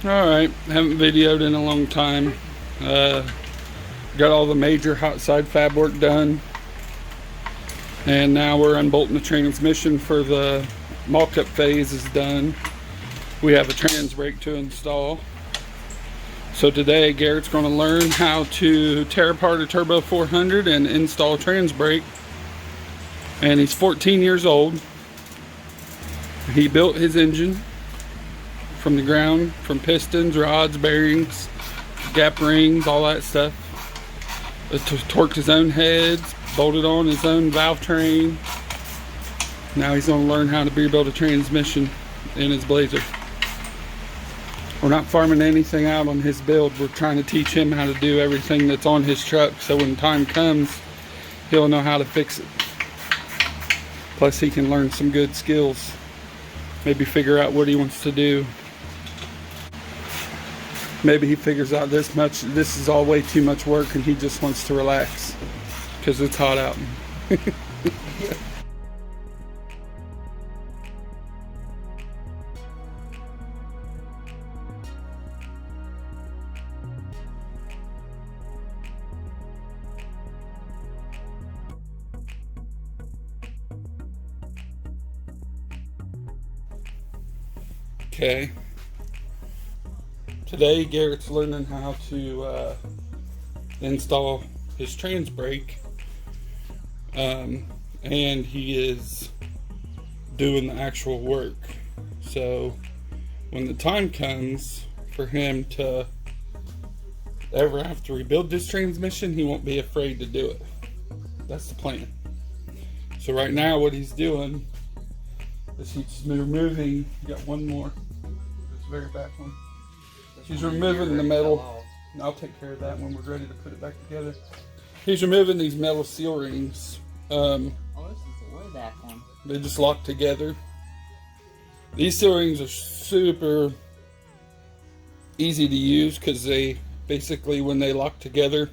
Alright, haven't videoed in a long time. Got all the major hot side fab work done. And now we're unbolting the transmission for the mock-up phase is done. We have a trans brake to install. So today Garrett's going to learn how to tear apart a Turbo 400 and install a trans brake. And he's 14 years old. He built his engine from the ground, from pistons, rods, bearings, gap rings, all that stuff. Torqued his own heads, bolted on his own valve train. Now he's going to learn how to rebuild a transmission in his Blazer. We're not farming anything out on his build. We're trying to teach him how to do everything that's on his truck, so when time comes, he'll know how to fix it. Plus he can learn some good skills. Maybe figure out what he wants to do. Maybe he figures out this is all way too much work and he just wants to relax because it's hot out. Okay. Today Garrett's learning how to install his trans brake, and he is doing the actual work. So when the time comes for him to ever have to rebuild this transmission, he won't be afraid to do it. That's the plan. So right now what he's doing is he's removing, got one more, this very back one. He's removing the metal. I'll take care of that when we're ready to put it back together. He's removing these metal seal rings. Oh, this is the way back one. They just lock together. These seal rings are super easy to use because they basically, when they lock together,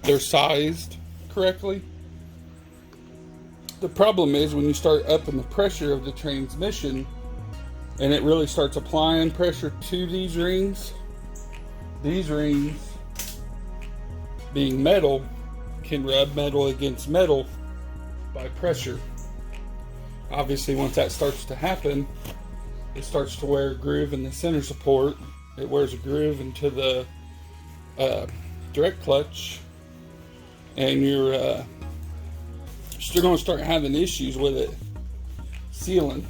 they're sized correctly. The problem is when you start upping the pressure of the transmission and it really starts applying pressure to these rings being metal can rub metal against metal by pressure. Obviously once that starts to happen, it starts to wear a groove in the center support. It wears a groove into the direct clutch, and you're going to start having issues with it sealing.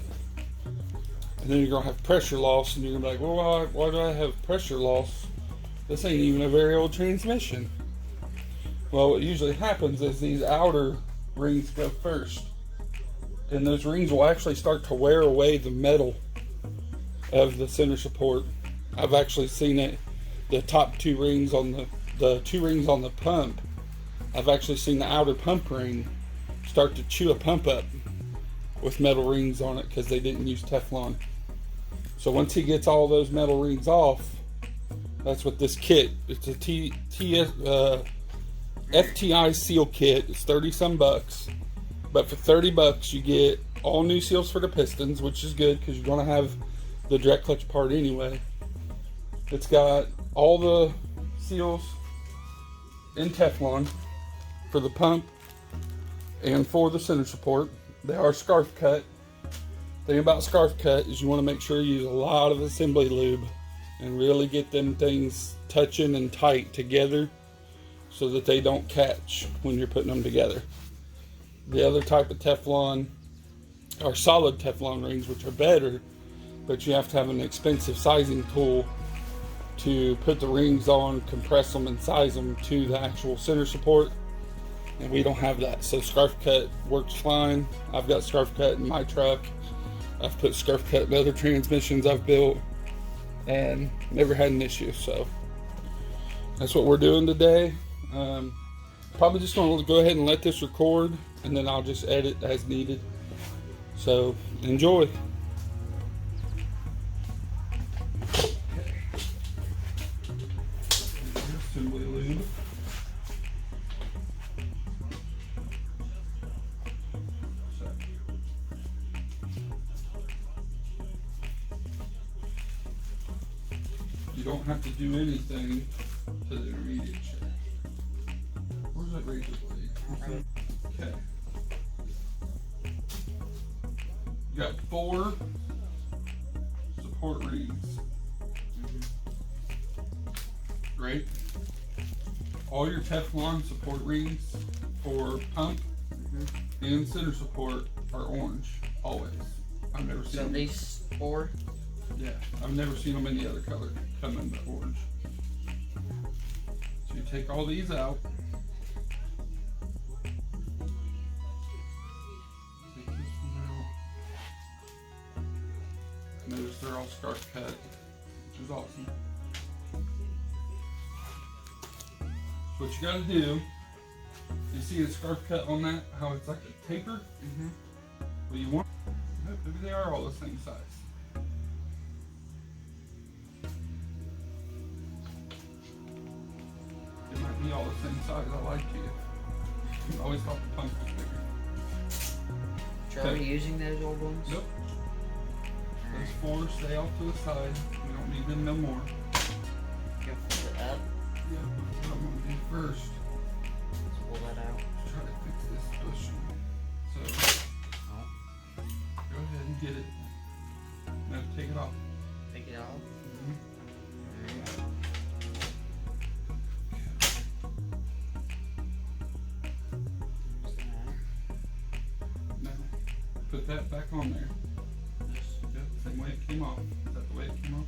And then you're going to have pressure loss, and you're going to be like, well, why do I have pressure loss? This ain't even a very old transmission. Well, what usually happens is these outer rings go first. And those rings will actually start to wear away the metal of the center support. I've actually seen it, the top two rings on the two rings on the pump. I've actually seen the outer pump ring start to chew a pump up with metal rings on it because they didn't use Teflon. So once he gets all those metal rings off, that's what this kit, it's a FTI seal kit. It's 30 some bucks, but for 30 bucks you get all new seals for the pistons, which is good because you're going to have the direct clutch part anyway. It's got all the seals in Teflon for the pump and for the center support. They are scarf cut. The thing about scarf cut is you want to make sure you use a lot of assembly lube and really get them things touching and tight together so that they don't catch when you're putting them together. The other type of Teflon are solid Teflon rings, which are better, but you have to have an expensive sizing tool to put the rings on, compress them, and size them to the actual center support. And we don't have that, so scarf cut works fine. I've got scarf cut in my truck. I've put scarf cut in other transmissions I've built and never had an issue. So that's what we're doing today. Probably just going to go ahead and let this record, and then I'll just edit as needed. So enjoy. Assembly lube. don't have to do anything to the intermediate shaft. Where's that razor blade? Okay. You got 4 support rings. Right? All your Teflon support rings for pump and center support are orange, always. I've never seen them. these 4? Yeah, I've never seen them any other color come in but orange. So you take all these out. Take this one out. Notice they're all scarf cut, which is awesome. So what you gotta do, you see the scarf cut on that, how it's like a taper? Well, you want, maybe they are all the same size. It might be all the same size, I like you. I always thought the pump was bigger. Are we using those old ones? Nope. Those 4 stay off to the side. We don't need them no more. Go pull it up. Yeah, what I'm gonna do first, Let's pull that out. try to fix this bushing. So, go ahead and get it. Now take it off. Take it off. Now, put that back on there. Yep, same way it came off. Is that the way it came off?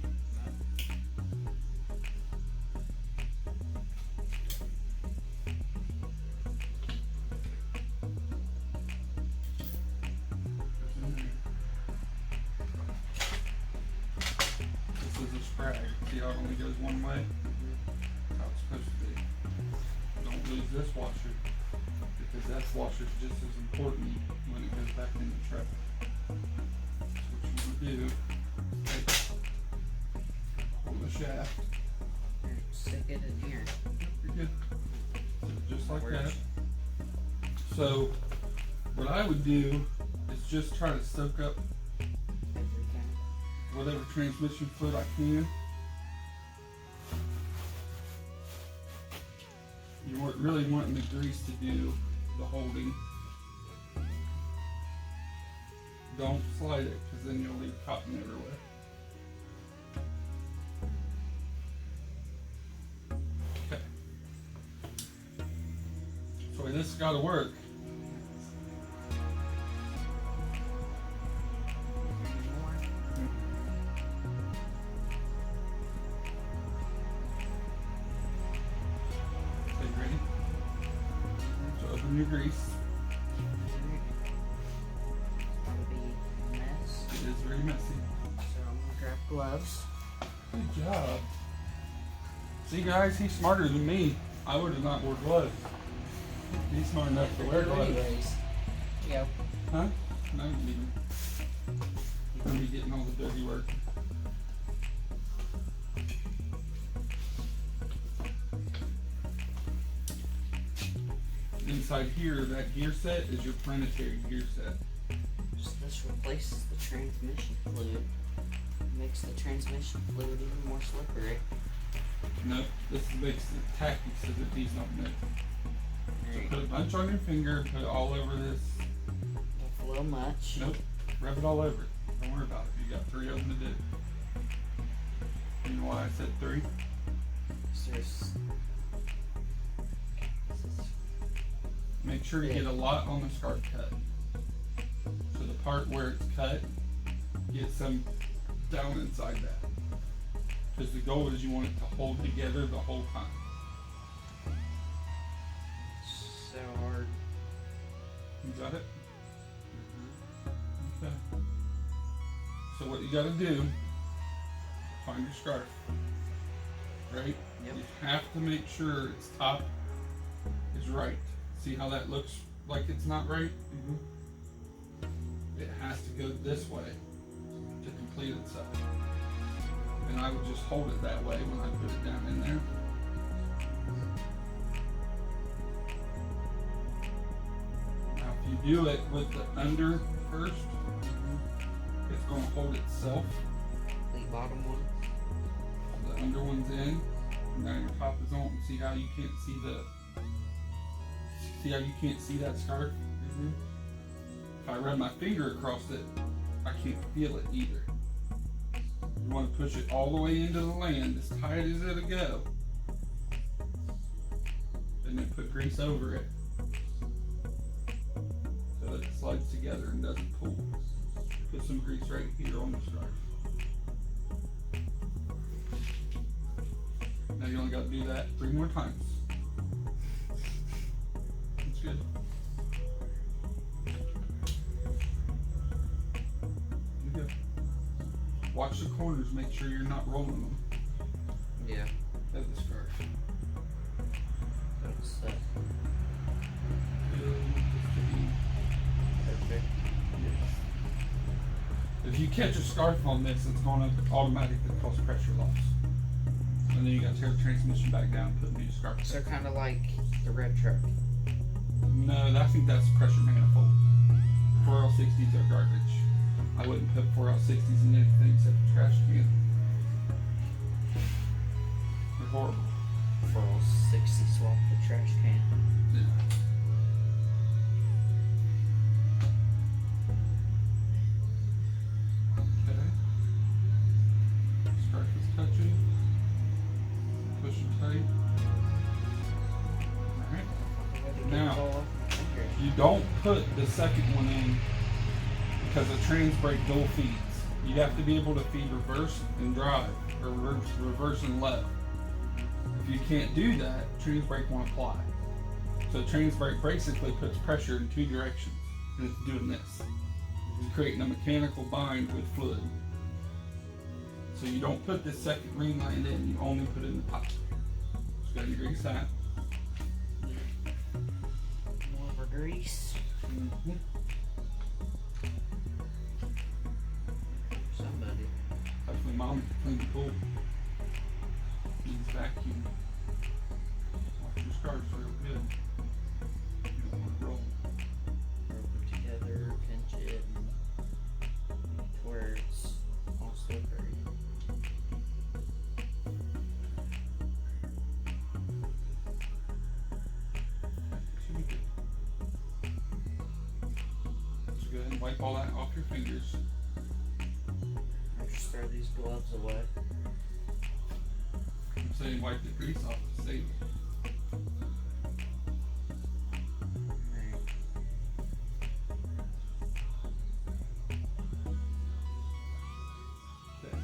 This is a sprag. See how it only goes one way? That's how it's supposed to be. Don't lose this washer, because that washer is just as important when it goes back in the truck. So what you want to do, hold the shaft. Stick it in here. You're good. Just like that. So what I would do is just try to soak up Everything. whatever transmission fluid I can. You weren't really wanting the grease to do the holding. Don't slide it, because then you'll leave cotton everywhere. Okay. So this has got to work. Okay, ready? So open your grease. Be a mess. It is very messy. So I'm gonna grab gloves. Good job. See guys, he's smarter than me. I would have not worn gloves. He's smart enough to wear gloves. Anyways. Yep. Huh? No, you need them. You're gonna be getting all the dirty work. Inside here, that gear set is your planetary gear set. So this replaces the transmission fluid. Makes the transmission fluid even more slippery. No, this makes it tacky so that these don't move. So Alright. put a bunch on your finger, put it all over this. That's a little much. Nope, rub it all over it. Don't worry about it. You got 3 of them to do. You know why I said 3? So there's. Make sure you get a lot on the scarf cut. So the part where it's cut, get some down inside that. Because the goal is you want it to hold together the whole time. So hard. You got it? Okay. So what you gotta do, find your scarf. Right? Yep. You have to make sure its top is right. See how that looks like it's not right? It has to go this way to complete itself. And I would just hold it that way when I put it down in there. Now if you do it with the under first, it's going to hold itself. The bottom one. The under one's in, and now your top is on. See how you can't see that scarf? Mm-hmm. If I rub my finger across it, I can't feel it either. You want to push it all the way into the land, as tight as it'll go, and then put grease over it so that it slides together and doesn't pull. Put some grease right here on the scarf. Now you only got to do that 3 more times. That's good. You're good. Watch the corners, make sure you're not rolling them. Yeah. Of the scarf. That's Perfect. Yes. If you catch a scarf on this, it's going to automatically cause pressure loss. And then you got to tear the transmission back down and put a new scarf. so kind of like the red truck. No, I think that's a pressure manifold. 4L60s are garbage. I wouldn't put 4L60s in anything except a trash can. They're horrible. For all 60 swap the trash can. Yeah. Okay. Scarf is touching. Push it tight. Alright. Now, you don't put the second one in because the trans brake dual feeds. You have to be able to feed reverse and drive, or reverse and left. If you can't do that, trans brake won't apply. So trans brake basically puts pressure in 2 directions, and it's doing this. It's creating a mechanical bind with fluid. So you don't put the second ring line in, you only put it in the top. Just gotta grease that. More of a grease. Mm-hmm. Somebody. Hopefully mom clean the pool. Needs vacuum. Watch your scarves real good. You don't want to roll. Rub them together, pinch it, and to where it's all slippery. Should be good. So go ahead and wipe all that off your fingers. Or just throw these gloves away. I'm saying wipe the grease off to save it. Alright. Okay.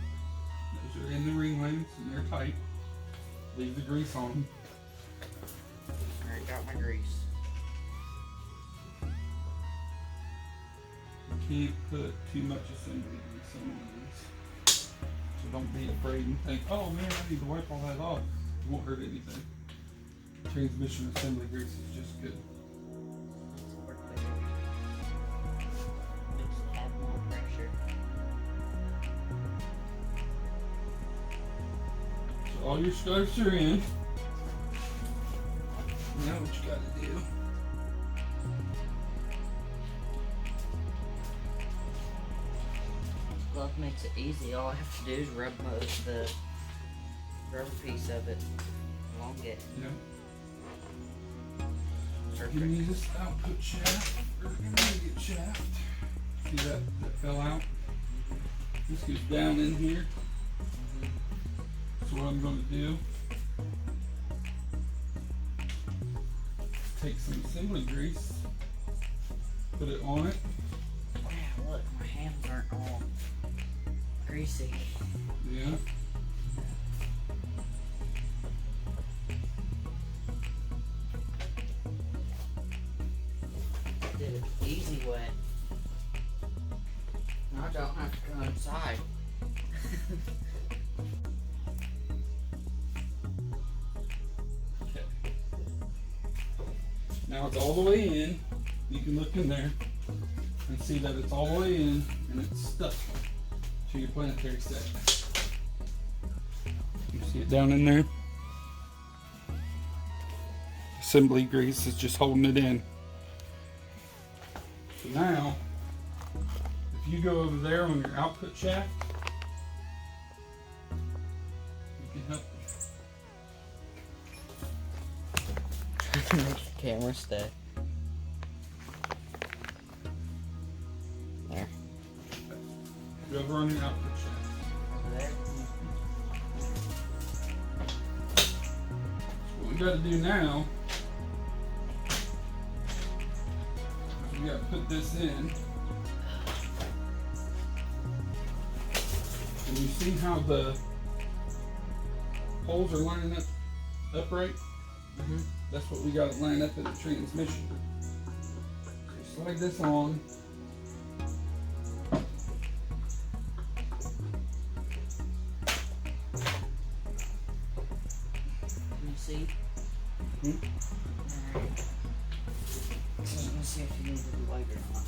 Those are in the ring lines and they're tight. Leave the grease on them. Alright, got my grease. You can't put too much assembly grease on these. So don't be afraid and think, oh man, I need to wipe all that off. It won't hurt anything. Transmission assembly grease is just good. It's work better. Makes it have more pressure. So all your scarves are in. Now what you gotta do. Glove makes it easy. All I have to do is rub the rubber piece of it along it. Yeah. Perfect. You need this output shaft or intermediate shaft. See that fell out? This goes down in here. So what I'm going to do, take some assembly grease, put it on it. Wow, look, my hands aren't all greasy. Yeah. Did it the easy way. Now I don't have to go inside. Okay. Now it's all the way in. You can look in there and see that it's all the way in and it's stuck to your planetary set. You see it down in there? Assembly grease is just holding it in. So now, if you go over there on your output shaft, you can Make the camera stay. There. Go over on the output shaft. Over there. What we got to do now, we got to put this in. And you see how the holes are lining up upright? Mm-hmm. That's what we got to line up in the transmission. So slide this on. Can you see? Hmm? Alright. So let me see if you need the light or not.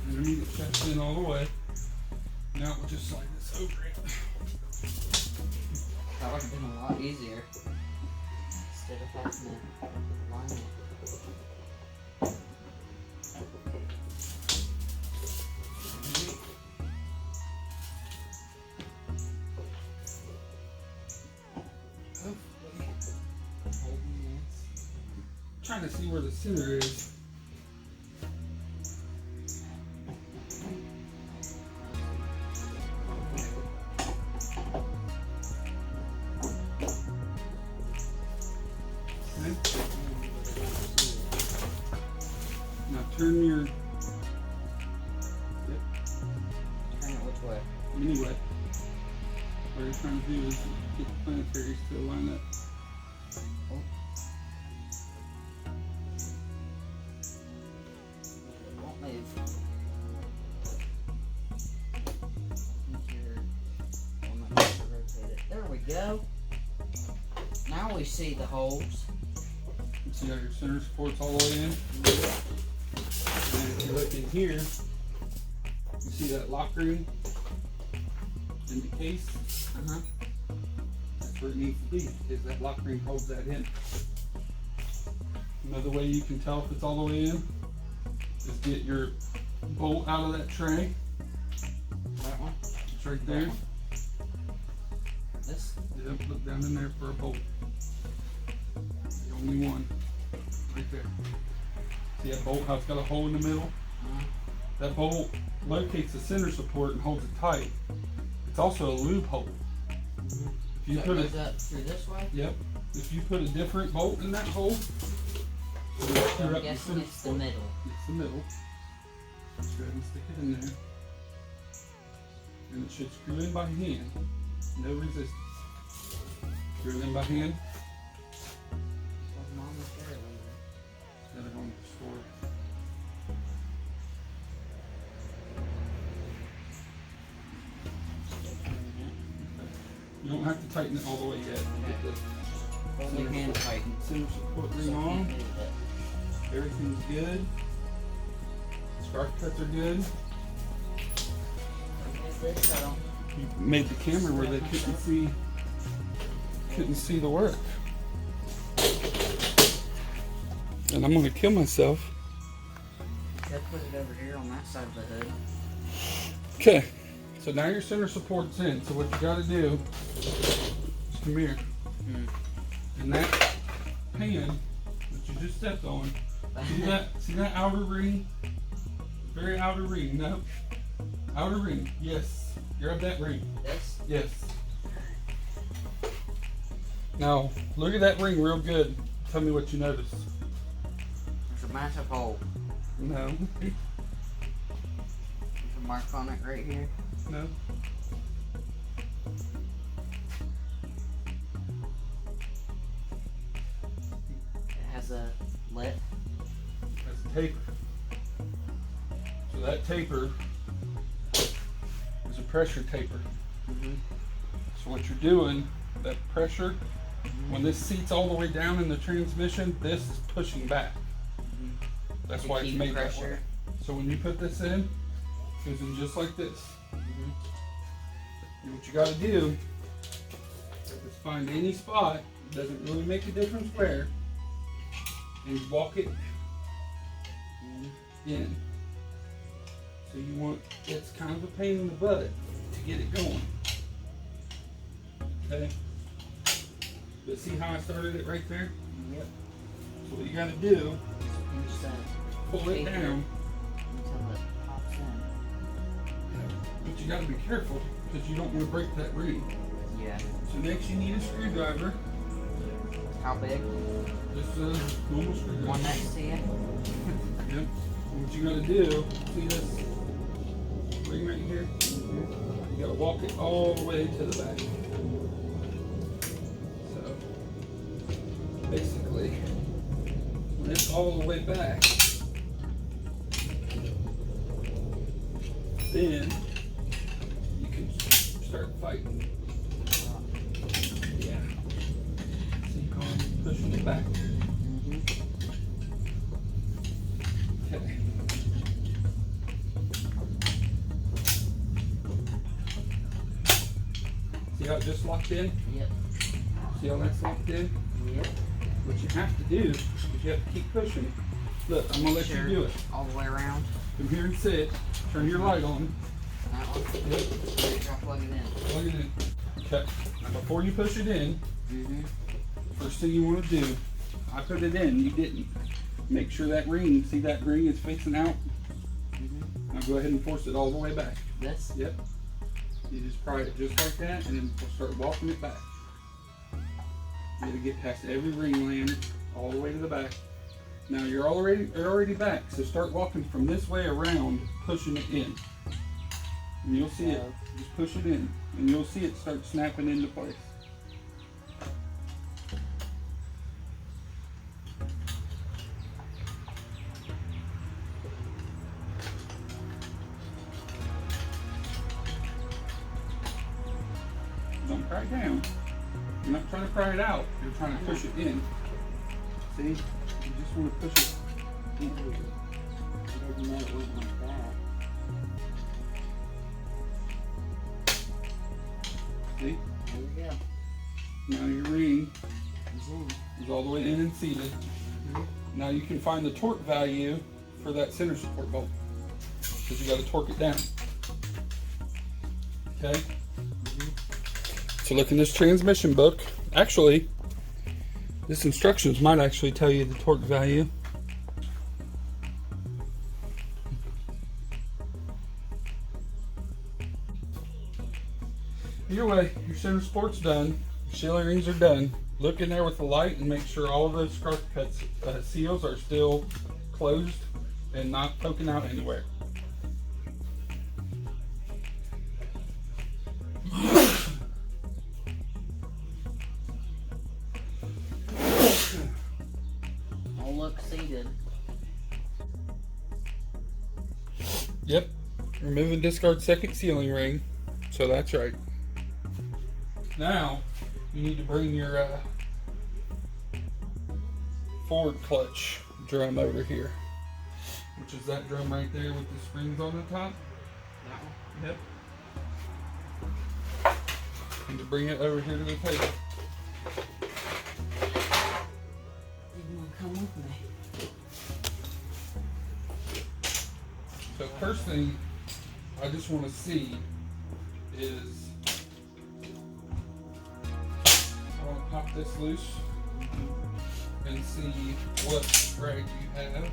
Underneath it shuts in all the way. Now we'll just slide this over it. That would have been a lot easier. Instead of having to line it. Trying to see where the center is. Okay. Now turn your Turn it which way? anyway. What you're trying to do is get the planetaries to line up. Oh. It won't move. Rotate it. There we go. Now we see the holes. You see how your center support's all the way in? And if you look in here, you see that lock ring in the case? Uh-huh. That's where it needs to be, is that lock ring holds that in. Another way you can tell if it's all the way in is get your bolt out of that tray. That one? It's right there. That one. This? Yep, look down in there for a bolt. The only one. Right there. See that bolt, how it's got a hole in the middle? Uh-huh. That bolt locates the center support and holds it tight. It's also a loophole. Mm-hmm. If you So put it it, goes up through this way? yep. If you put a different bolt in that hole, So I'm guessing it's the middle. It's the middle. Let's go ahead and stick it in there. And it should screw in by hand. No resistance. Screw it in by hand. Wasn't on the chair later. Set it on the store. You don't have to tighten it all the way yet. Get the Hold your hand tighten. center support So ring I on. can't move it. Everything's good. Spark cuts are good. Move this, I don't. You made the camera where they couldn't see the work. And I'm gonna kill myself. Should put it over here on that side of the hood. Okay, so now your center support's in. So what you gotta do is come here. And that pan that you just stepped on, see that outer ring? Very outer ring, no. Outer ring, yes. Grab that ring. This? Yes. Now, look at that ring real good. Tell me what you notice. There's a massive hole. No. There's a mark on it right here. No. It has a lip. That's a taper. So that taper is a pressure taper. Mm-hmm. So So what you're doing, that pressure, when this seat's all the way down in the transmission, this is pushing back. That's why it's made that way. So when you put this in, it goes in just like this. And what you gotta do is find any spot, doesn't really make a difference where, and walk it in. So you want, it's kind of a pain in the butt to get it going. Okay? But see how I started it right there? Yep. So what you gotta do, pull it down. Until it pops in. But you gotta be careful because you don't want to break that ring. Yeah. So next you need a screwdriver. How big? Just a normal screwdriver. One next to you? Yep. And what you gotta do, see this ring right here? You gotta walk it all the way to the back. So basically, when it's all the way back, then you can start fighting. Yeah. So you go pushing it back. Okay. See how it just locked in? Yep. See how that's locked in? Yep. What you have to do is you have to keep pushing. Look, I'm gonna let you do it. All the way around. Come here and sit. Turn your light on. That one? Yep. Plug it in. Plug it in. Okay. Now before you push it in, first thing you want to do, I put it in, you didn't. Make sure that ring, see that ring is facing out? Now go ahead and force it all the way back. This? Yep. You just pry it just like that, and then we'll start walking it back. You gotta get past every ring land, all the way to the back. Now you're already back, so start walking from this way around, pushing it in. And you'll see it, just push it in, and you'll see it start snapping into place. Don't pry it down. You're not trying to pry it out, you're trying to push it in. See? You just want to push it in. I didn't know it went like that. See? There we go. Now your ring It's in. is all the way in and seated. Now you can find the torque value for that center support bolt, because you got to torque it down. Okay? So look in this transmission book. Actually, this instructions might actually tell you the torque value. Either way, your center support's done. Your sealing rings are done. Look in there with the light and make sure all of those scarf cut seals are still closed and not poking out anywhere. All look seated. Yep, removing discard second sealing ring, so that's right. Now, you need to bring your forward clutch drum over here, which is that drum right there with the springs on the top. That one? Yep. And to bring it over here to the table. You want to come with me? So first thing I just want to see is, I want to pop this loose and see what drag you have.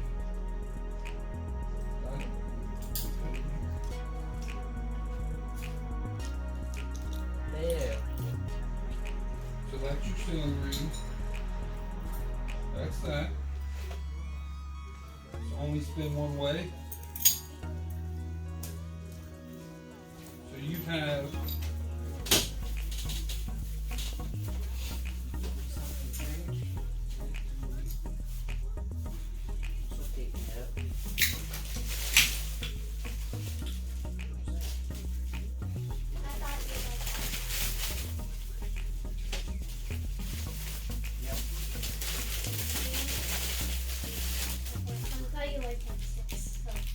There. So that's your sealing ring. That's that. So only spin one way. So you have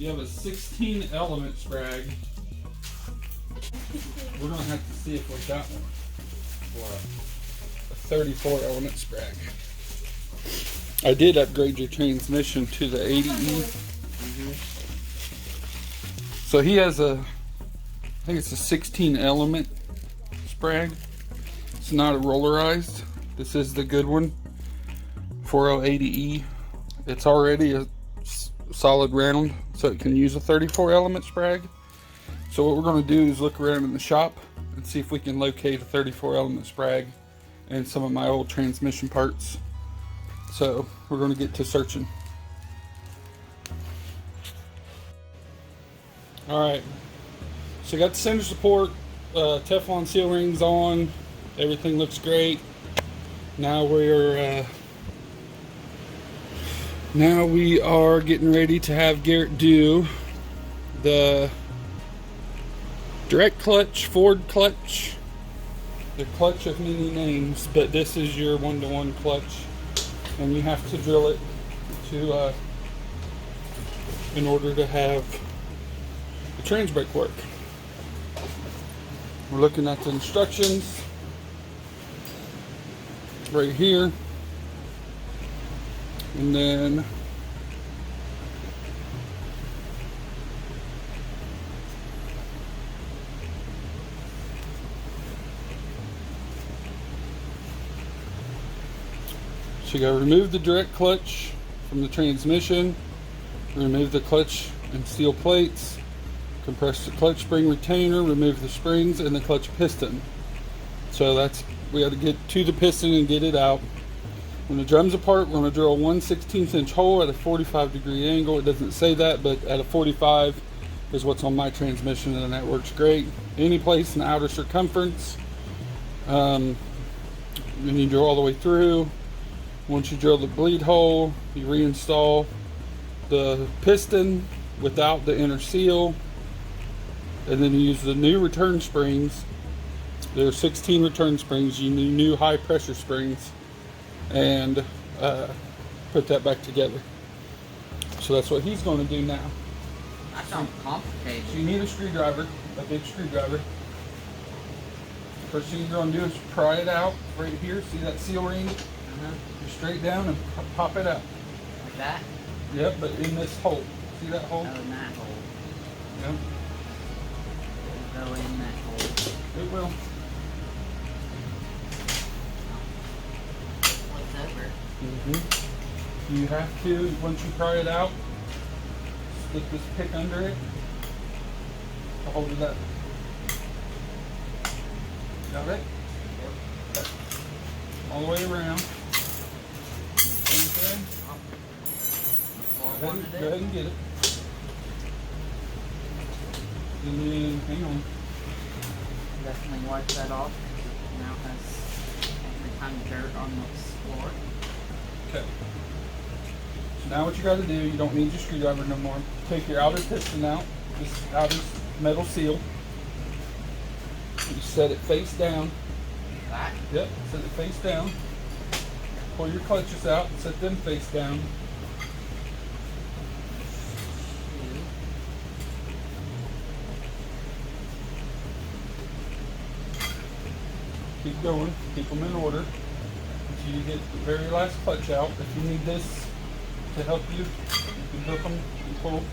you have a 16 element sprag. We're gonna have to see if we got one. What? A 34 element sprag. I did upgrade your transmission to the 80E. So he has I think it's a 16 element sprag. It's not a rollerized. This is the good one, 4080E. It's already a solid round, so it can use a 34 element sprag. So what we're going to do is look around in the shop and see if we can locate a 34 element sprag and some of my old transmission parts. So we're going to get to searching. Alright, so got the center support, Teflon seal rings on, everything looks great. Now we are getting ready to have Garrett do the direct clutch, Ford clutch, the clutch of many names, but this is your one-to-one clutch, and you have to drill it to in order to have the trans brake work. We're looking at the instructions right here, and then so you gotta remove the direct clutch from the transmission, remove the clutch and steel plates, compress the clutch spring retainer, remove the springs and the clutch piston. So that's, we have to get to the piston and get it out. When the drum's apart, we're going to drill a 1/16 inch hole at a 45-degree angle. It doesn't say that, but at a 45 is what's on my transmission, and that works great. Any place in the outer circumference, then you drill all the way through. Once you drill the bleed hole, you reinstall the piston without the inner seal, and then you use the new return springs. There are 16 return springs. You need new high pressure springs, and put that back together. So that's what he's going to do now. That sounds complicated. So you need a screwdriver, a big screwdriver. First thing you're going to do is pry it out right here. See that seal ring? Go straight down and pop it out. Like that? Yep, but in this hole. See that hole? Oh, in that hole. Yep. It'll go in that hole. It will. Flipped over. You have to, once you pry it out, slip this pick under it to hold it up. Got it? Yep. All the way around. Okay. Go ahead and get it. And then, hang on. Definitely wipe that off. Now it has every kind of dirt on this floor. Okay. So now what you got to do, you don't need your screwdriver no more. Take your outer piston out, this outer metal seal. You set it face down. That? Yep, set it face down. Pull your clutches out and set them face down. Keep going, keep them in order until you get the very last clutch out. If you need this to help you, you can hook them and pull.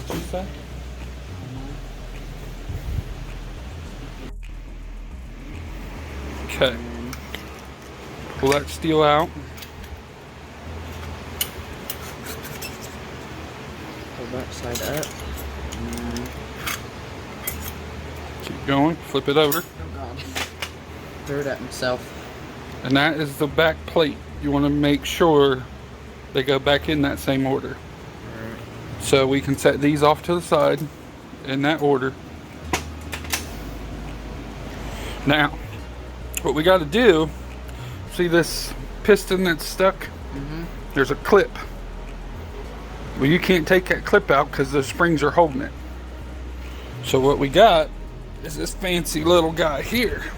What you say? Okay. Pull that steel out. Pull that side up. Keep going. Flip it over. Oh God. Threw it at himself. And that is the back plate. You want to make sure they go back in that same order. Right. So we can set these off to the side in that order. Now, what we got to do, see this piston that's stuck? There's a clip. Well, you can't take that clip out because the springs are holding it. So what we got is this fancy little guy here.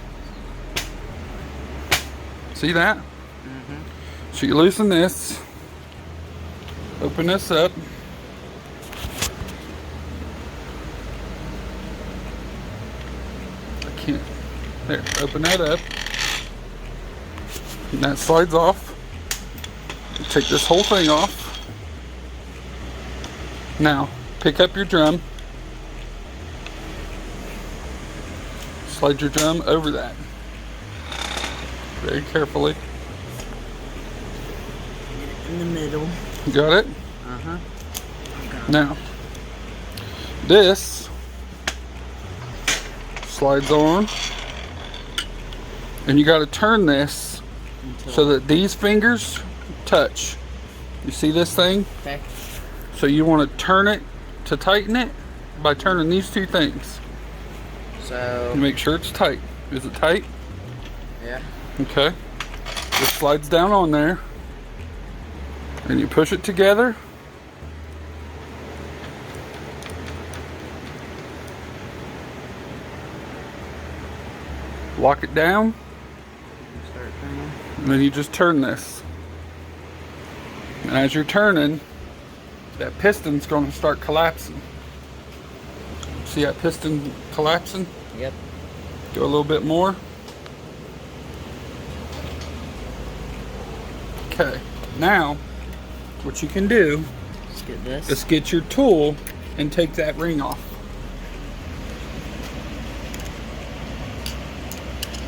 See that? So you loosen this, Open this up. I can't. There, open that up. And that slides off. Take this whole thing off. Now, pick up your drum. Slide your drum over that. Very carefully. In the middle. Got it? Uh-huh. Now, this slides on, and you got to turn this so that these fingers touch. You see this thing? Okay. So you want to turn it to tighten it by turning these two things. So. And make sure it's tight. Is it tight? Yeah. Okay. This slides down on there, and you push it together. Lock it down, Start turning. and then you just turn this. And as you're turning, that piston's going to start collapsing. See that piston collapsing? Yep. Go a little bit more. Okay, now what you can do Let's get this. is get your tool and take that ring off.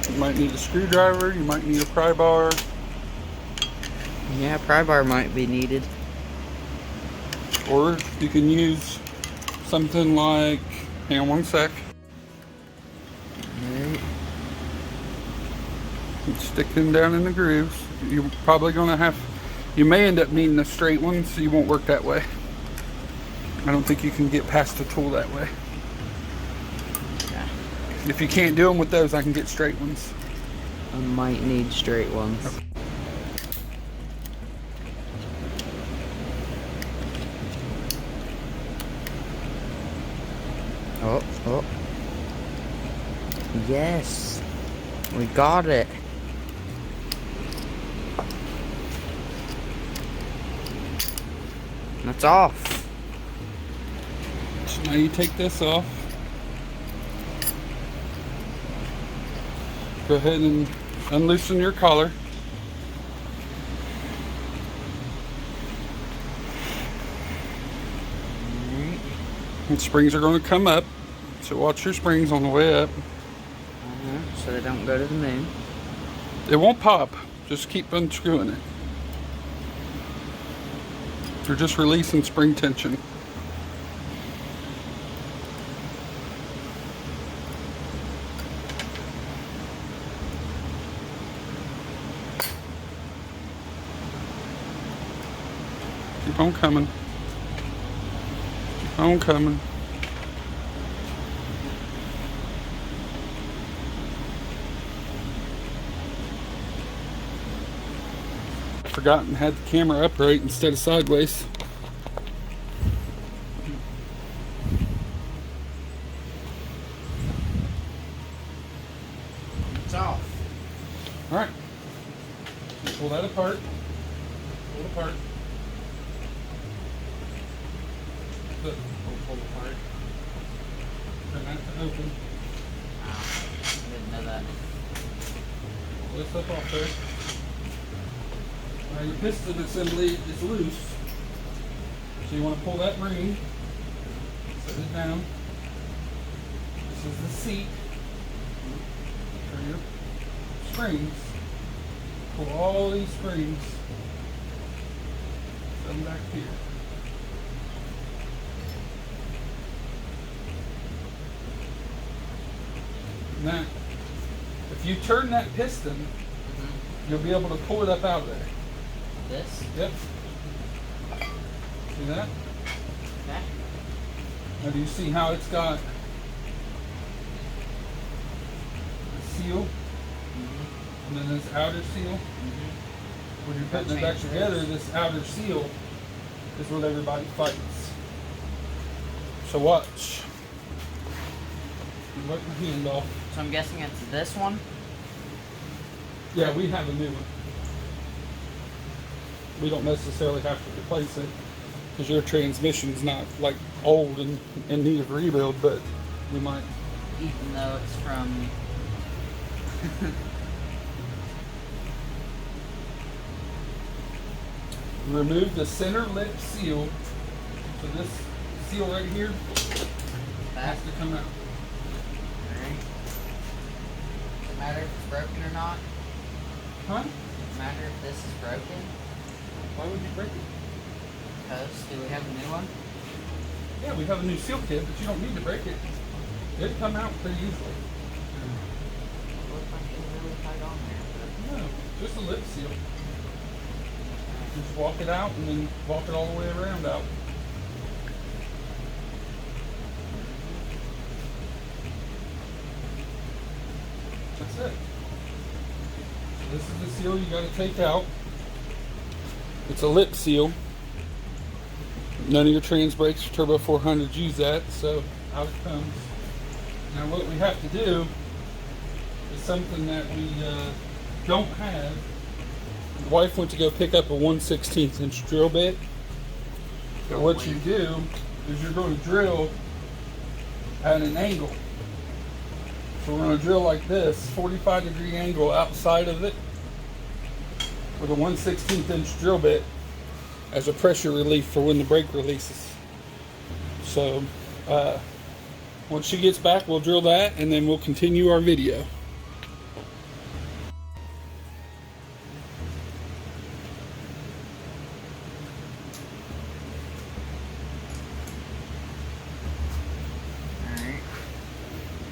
You might need a screwdriver, you might need a pry bar. Yeah, pry bar might be needed. Or you can use something like, hang on one sec. Alright. Stick them down in the grooves. You're probably gonna have, you may end up needing a straight one, so you won't work that way. I don't think you can get past the tool that way. Yeah. If you can't do them with those, I can get straight ones. I might need straight ones. Okay. Oh, oh. Yes. We got it. That's off. So now you take this off. Go ahead and unloosen your collar. Alright. And springs are going to come up. So watch your springs on the way up. So they don't go to the moon. It won't pop. Just keep unscrewing it. You're just releasing spring tension. Keep on coming. Keep on coming. Forgotten had the camera upright instead of sideways. It's off. All right. Pull that apart. Pull it apart. Look, pull it apart. Turn that to open. I didn't know that. Pull this up off there. Now your piston assembly is loose. So you want to pull that ring. Set it down. This is the seat for your springs. Pull all these springs. Set them back here. Now, if you turn that piston, you'll be able to pull it up out of there. This? Yep. See that? Okay. Now do you see how it's got a seal and then this outer seal? When you're putting it back together, this outer seal is what everybody fights. So watch. You work your hand off. So I'm guessing it's this one? Yeah, we have a new one. We don't necessarily have to replace it. because your transmission's not like old and in need of rebuild, but we might. Even though it's from. Remove the center lip seal. So this seal right here has to come out. Alright. Does it matter if it's broken or not? Huh? Does it matter if this is broken? Why would you break it? Because, do we have a new one? Yeah, we have a new seal kit, but you don't need to break it. It'd come out pretty easily. It looks like it's really tight on there. No, just a lip seal. Just walk it out and then walk it all the way around out. That's it. So this is the seal you got to take out. It's a lip seal. None of your trans brakes or Turbo 400s use that, so out it comes. Now what we have to do is something that we don't have. The wife went to go pick up a 1/16 inch drill bit. But what you do is you're going to drill at an angle. So we're going to drill like this, 45-degree angle outside of it with a 1/16 inch drill bit as a pressure relief for when the brake releases. So once she gets back, we'll drill that and then we'll continue our video.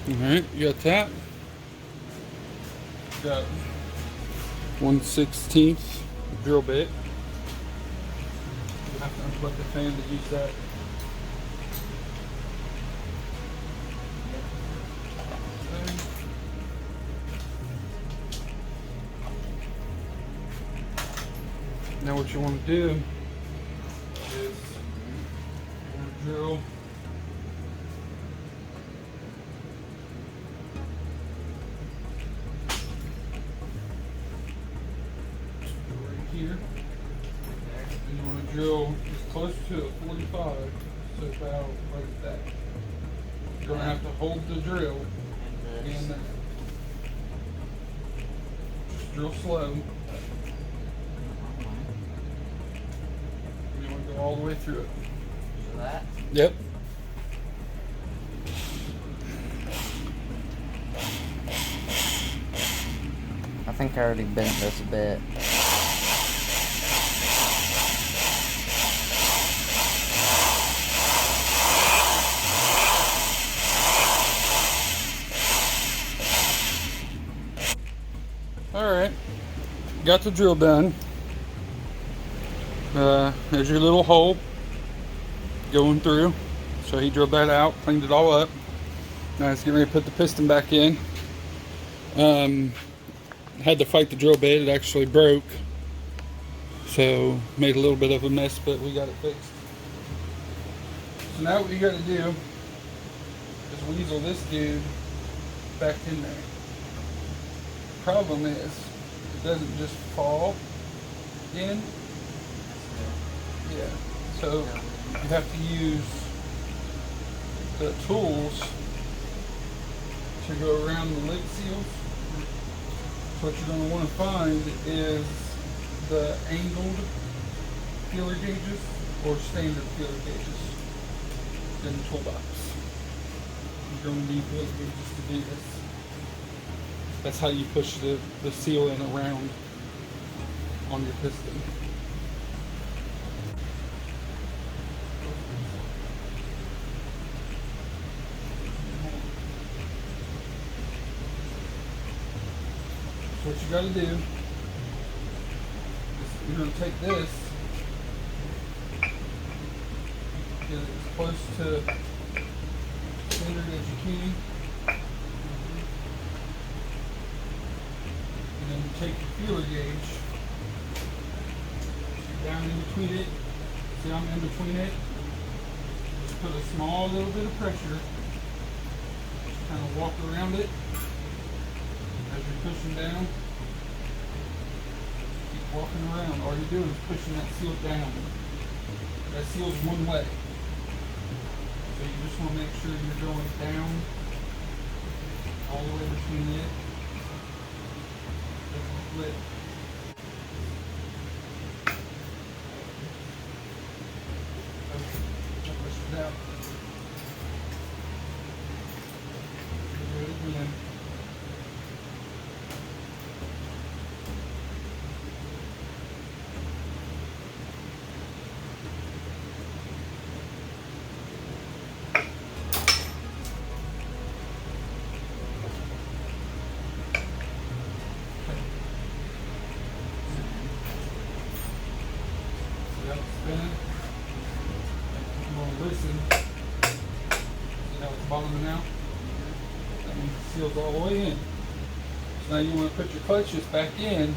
Alright, you got that. Got 1/16 drill bit. You have to unplug the fan to use that. Now what you want to do is you want to drill here, and you want to drill as close to a 45, so about like that. You're going to have to hold the drill and just drill slow. And you want to go all the way through it. So that? Yep. I think I already bent this a bit. Alright, got the drill done. There's your little hole going through. So he drilled that out, cleaned it all up. Now he's getting ready to put the piston back in. Had to fight the drill bit, it actually broke. So made a little bit of a mess, but we got it fixed. So now what you gotta do is weasel this dude back in there. Problem is, it doesn't just fall in. Yeah, so you have to use the tools to go around the lip seals. So what you're going to want to find is the angled feeler gauges or standard feeler gauges in the toolbox. You're going to need feeler gauges to do this. That's how you push the seal in around on your piston. So what you got to do is you're going to take this, get it as close to standard as you can. And then you take your feeler gauge, down in between it, see I'm in between it, just put a small little bit of pressure, just kind of walk around it as you're pushing down, keep walking around, all you're doing is pushing that seal down That seals one way. So you just want to make sure you're going down all the way between it and the lid. Push it out. Do it again. Spinning. I'm going to listen. See how it's bottoming out? That means it seals all the way in. So now you want to put your clutches back in,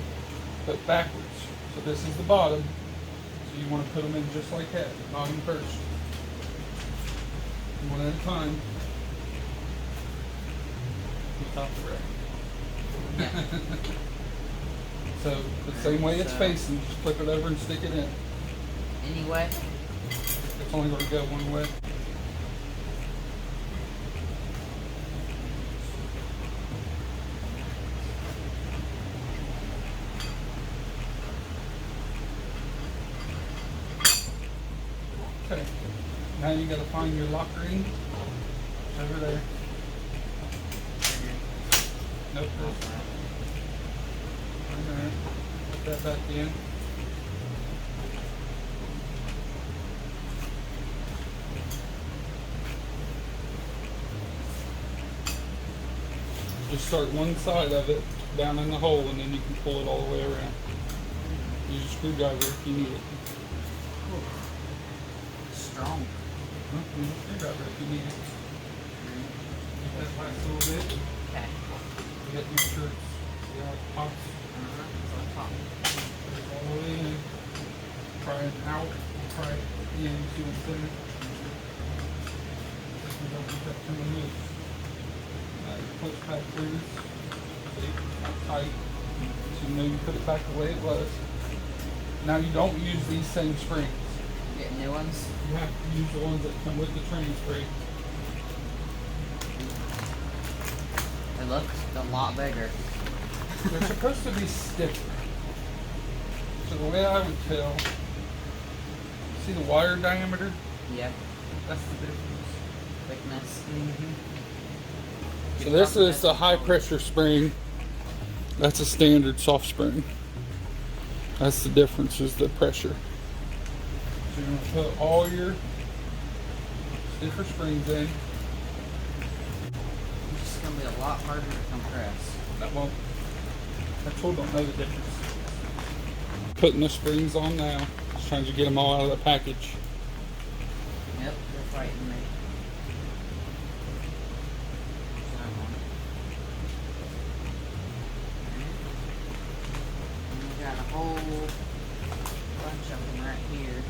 but backwards. So this is the bottom. So you want to put them in just like that, bottom first. One at a time. Top the rack. So the same way it's facing, just flip it over and stick it in. Anyway. It's only going to go one way. Okay. Now you got to find your lock ring. Over there. Nope. Right there. Put that back in. Just start one side of it down in the hole, and then you can pull it all the way around. Use a screwdriver if you need it. Strong. Use a screwdriver if you need it. Get that last little bit. Okay. You got your shirts. See how it pops? It's on top. Put it all the way in. Try it out. Try it in. See what's in it. This one doesn't get too loose. Push back loose. See, not tight. So you know you put it back the way it was. Now you don't use these same springs. Get new ones. You have to use the ones that come with the train spring. They look a lot bigger. They're supposed to be stiffer. So the way I would tell, see the wire diameter? Yep. That's the difference. Thickness. So this is the high pressure spring. That's a standard soft spring. That's the difference, is the pressure. So you're going to put all your stiffer springs in. It's going to be a lot harder to compress. That won't. I told don't know the difference. Putting the springs on now. Just trying to get them all out of the package. Yep, they're fighting me. And we got a whole bunch of them right here.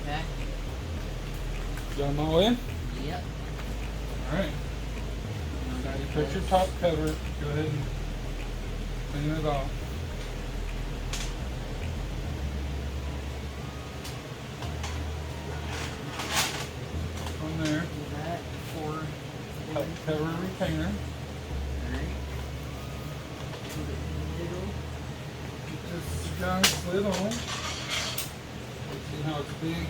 Okay. Got them all in? Yep. Alright. Now you put your top cover. Go ahead and clean it off. On there. Do that for Top cover retainer. Alright. Put it in the middle. Get this guy slid on. See how it's big?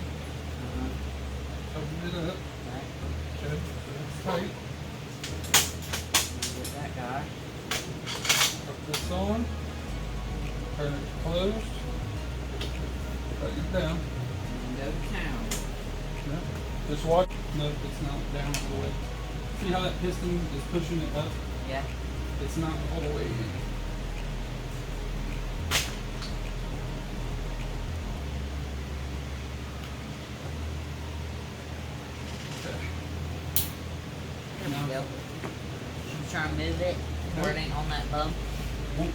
Open it up. Right. Okay, so it's tight. Get that guy. Put this on. Turn it closed. Tighten it down. And go to town. Yeah. Just watch. No, it's not down all the way. See how that piston is pushing it up? Yeah. It's not all the way in. Okay. There we go. Should we try and move it where it ain't on that bump? Won't.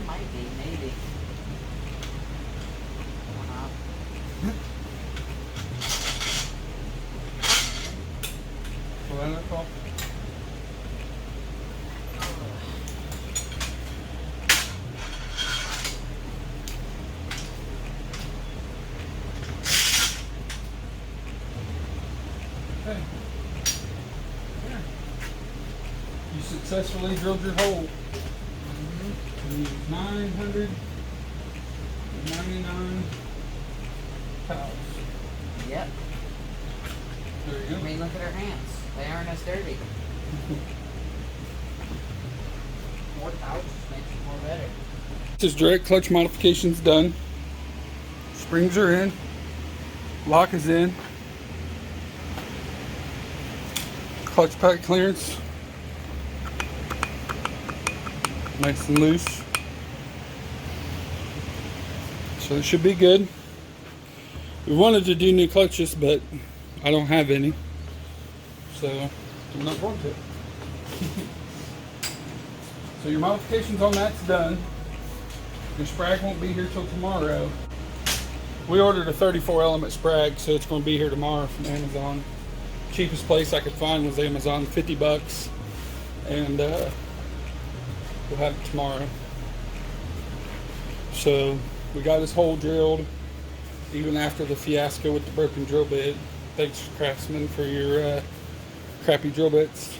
Might be, maybe. Pull that up off. Okay. Here. You successfully drilled your hole. You use 999 pounds. Yep. There you go. I mean, look at her hands. They aren't as dirty. More pouches makes it more better. This is direct clutch modifications done. Springs are in. Lock is in. Clutch pack clearance. Nice and loose. So it should be good. We wanted to do new clutches, but I don't have any. So I'm not going to. So your modifications on that's done. Your sprag won't be here till tomorrow. We ordered a 34 element sprag, so it's going to be here tomorrow from Amazon. Cheapest place I could find was Amazon, $50, and we'll have it tomorrow. So we got his hole drilled, even after the fiasco with the broken drill bit. Thanks, Craftsman, for your crappy drill bits.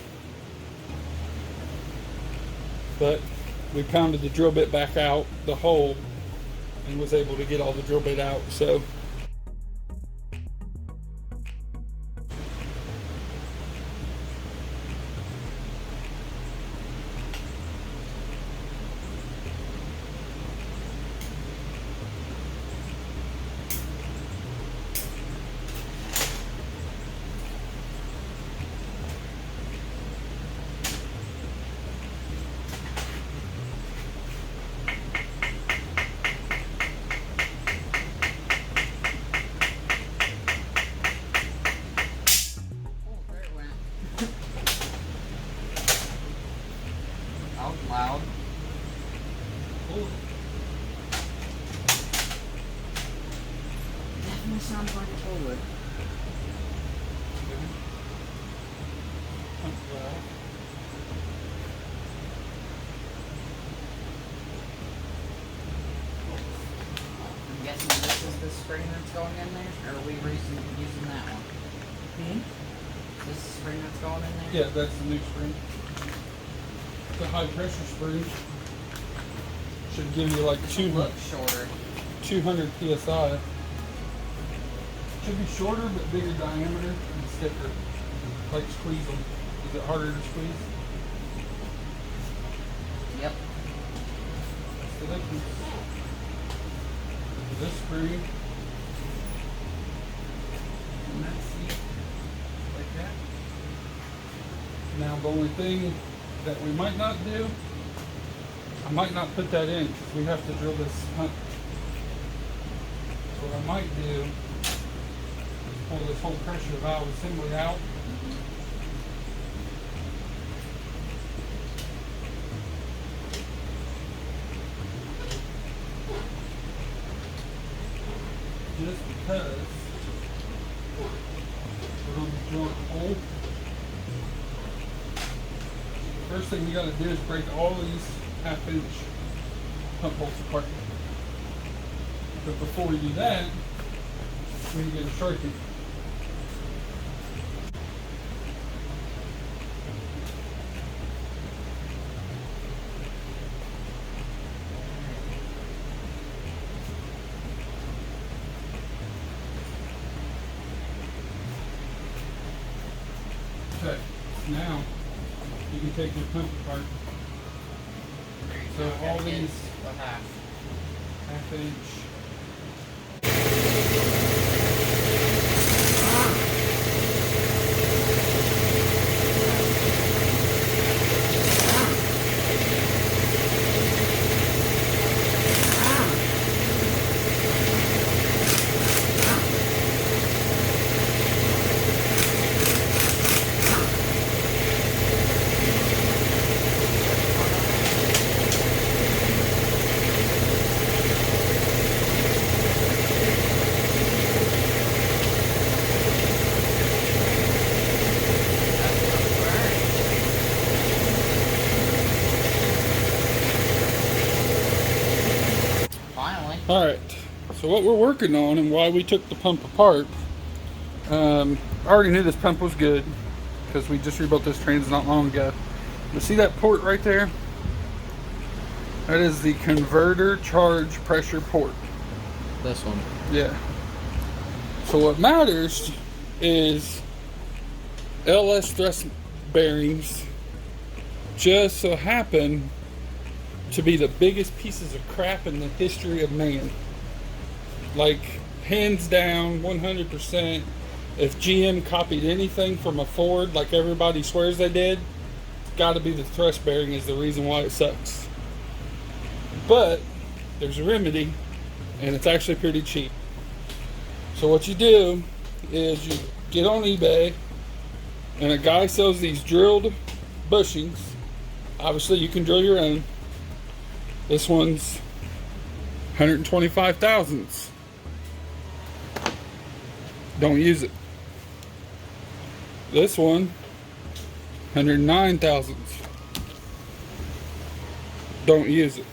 But we pounded the drill bit back out the hole and was able to get all the drill bit out. So That was loud. Definitely sounds like a toilet. I'm guessing this is the spring that's going in there, or are we using that one? This is the spring that's going in there? yeah, that's the new spring. The high pressure spring should give you like Look shorter. 200 PSI. Should be shorter but bigger diameter and thicker. Like squeeze them. Is it harder to squeeze? Yep. So that can, this spring and that seat like that. Now the only thing that we might not do, I might not put that in because we have to drill this hunt. So what I might do is pull this whole pressure valve assembly out. Just because we're going to be drilling a hole. First thing we got to do is break all these 1/2 inch pump holes apart. But before we do that, we need to get a Sharpie. Okay, now you can take your pump apart. So all these The half. 1/2 inch. Finally. All right, so what we're working on and why we took the pump apart, I already knew this pump was good because we just rebuilt this trans not long ago. But see that port right there? That is the converter charge pressure port. This one. Yeah. So what matters is LS thrust bearings just so happen to be the biggest pieces of crap in the history of man. Like, hands down, 100%. If GM copied anything from a Ford, like everybody swears they did, it's got to be the thrust bearing is the reason why it sucks. But there's a remedy, and it's actually pretty cheap. So what you do is you get on eBay, and a guy sells these drilled bushings. Obviously, you can drill your own. This one's 125 thousandths. Don't use it. This one, 109 thousandths. Don't use it.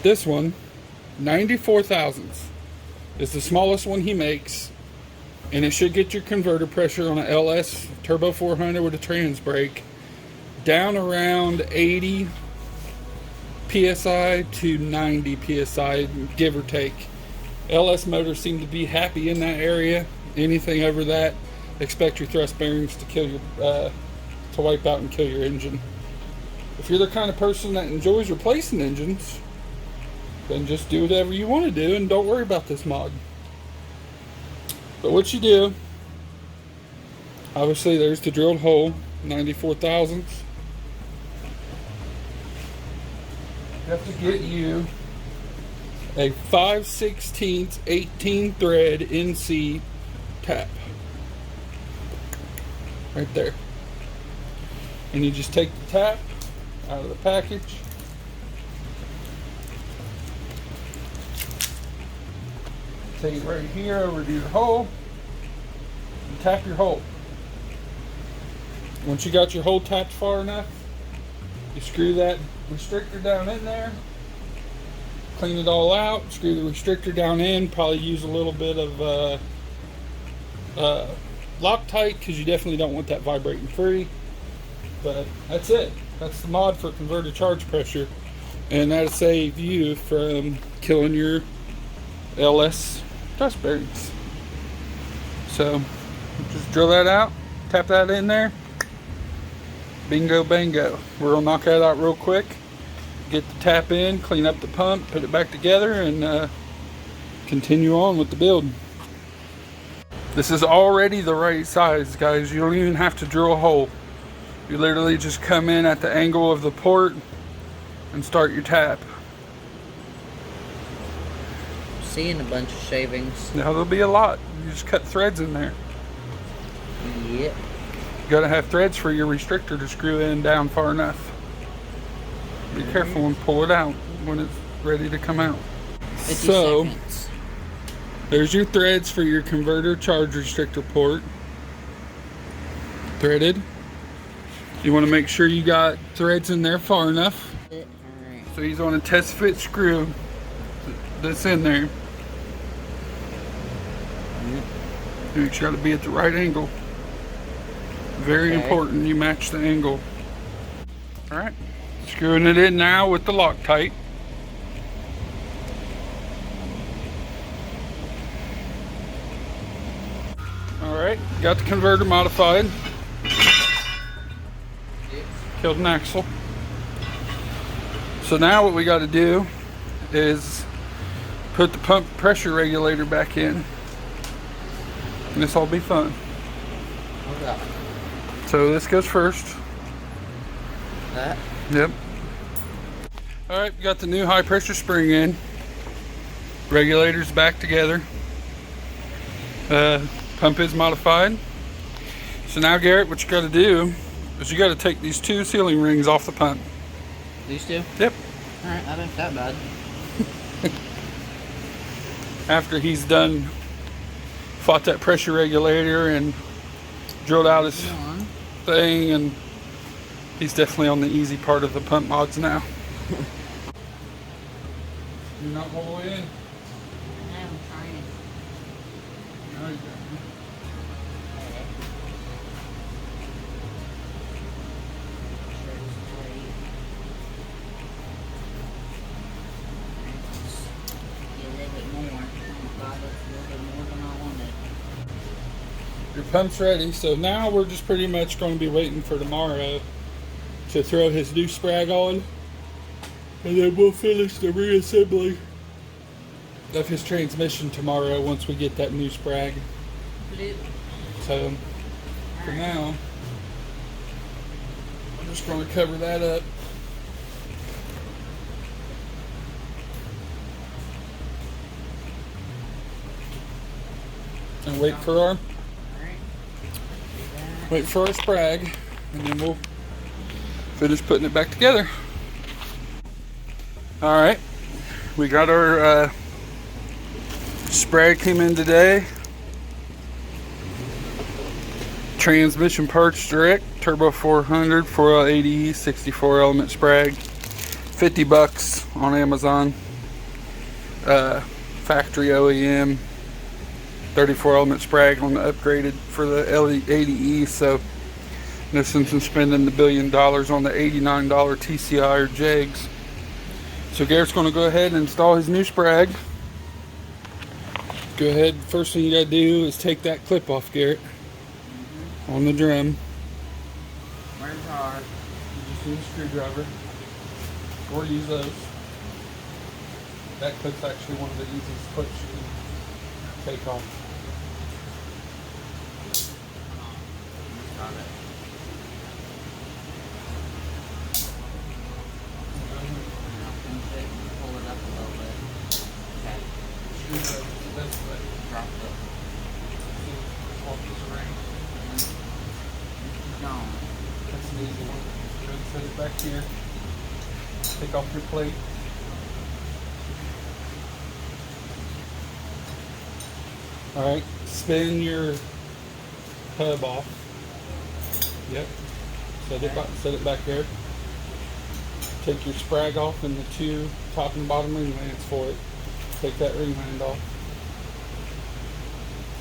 This one, 94 thousandths, is the smallest one he makes, and it should get your converter pressure on an LS Turbo 400 with a trans brake down around 80 PSI to 90 PSI, give or take. LS motors seem to be happy in that area. Anything over that, expect your thrust bearings to kill your, to wipe out and kill your engine. If you're the kind of person that enjoys replacing engines, then just do whatever you want to do and don't worry about this mod. But what you do, obviously there's the drilled hole, 94 thousandths. You have to get you a 5/16 18 thread NC tap. Right there. And you just take the tap out of the package. Take it right here over to your hole and tap your hole. Once you got your hole tapped far enough, you screw that restrictor down in there, clean it all out, screw the restrictor down in, probably use a little bit of Loctite because you definitely don't want that vibrating free. But that's it. That's the mod for converter charge pressure, and that'll save you from killing your LS thrust bearings. So just drill that out, tap that in there, bingo bango. We're gonna knock that out real quick, get the tap in, clean up the pump, put it back together, and continue on with the build. This is already the right size, guys. You don't even have to drill a hole. You literally just come in at the angle of the port and start your tap. Seeing a bunch of shavings. Now there'll be a lot. You just cut threads in there. Yep. You gotta have threads for your restrictor to screw in down far enough. Be careful and pull it out when it's ready to come out. 50 So seconds. there's your threads for your converter charge restrictor port. Threaded. You want to make sure you got threads in there far enough. Alright. So he's on a test fit screw that's in there. Make sure to be at the right angle. Very important you match the angle. Alright. Screwing it in now with the Loctite. Alright, got the converter modified. Killed an axle. So now what we got to do is put the pump pressure regulator back in. And this will be fun. Okay. So this goes first. That? Yep. Alright, we got the new high pressure spring in. Regulators back together. Pump is modified. So now, Garrett, what you got to do is you got to take these two sealing rings off the pump. These two? Yep. Alright, that ain't that bad. After he's done, fought that pressure regulator and drilled out his thing, and he's definitely on the easy part of the pump mods now. You're not all the way in? I'm trying. No, you don't. pump's ready. So now we're just pretty much going to be waiting for tomorrow to throw his new sprag on, and then we'll finish the reassembly of his transmission tomorrow once we get that new sprag. So for now, I'm just going to cover that up. And wait for our sprag, and then we'll finish putting it back together. All right, we got our sprag came in today. Transmission parts direct, turbo 400, 4L80E, 64 element sprag, $50 on Amazon. Factory OEM, 34 element sprag on the upgraded for the 80E. So no sense in spending the $1 billion on the $89 TSI or JEGs. So Garrett's going to go ahead and install his new sprag. Go ahead, first thing you got to do is take that clip off, Garrett, on the drum. Where's ours? You just use a screwdriver, or use those. That clip's actually one of the easiest clips you can take off. Got it. Pull it up a little bit. Okay. This way. Drop it. Off this ring. No. That's an easy one. Go ahead and set it back here. Take off your plate. Alright, spin your hub off. Yep. Set it back there. Take your sprag off and the two top and bottom ring lands for it. Take that ring land off.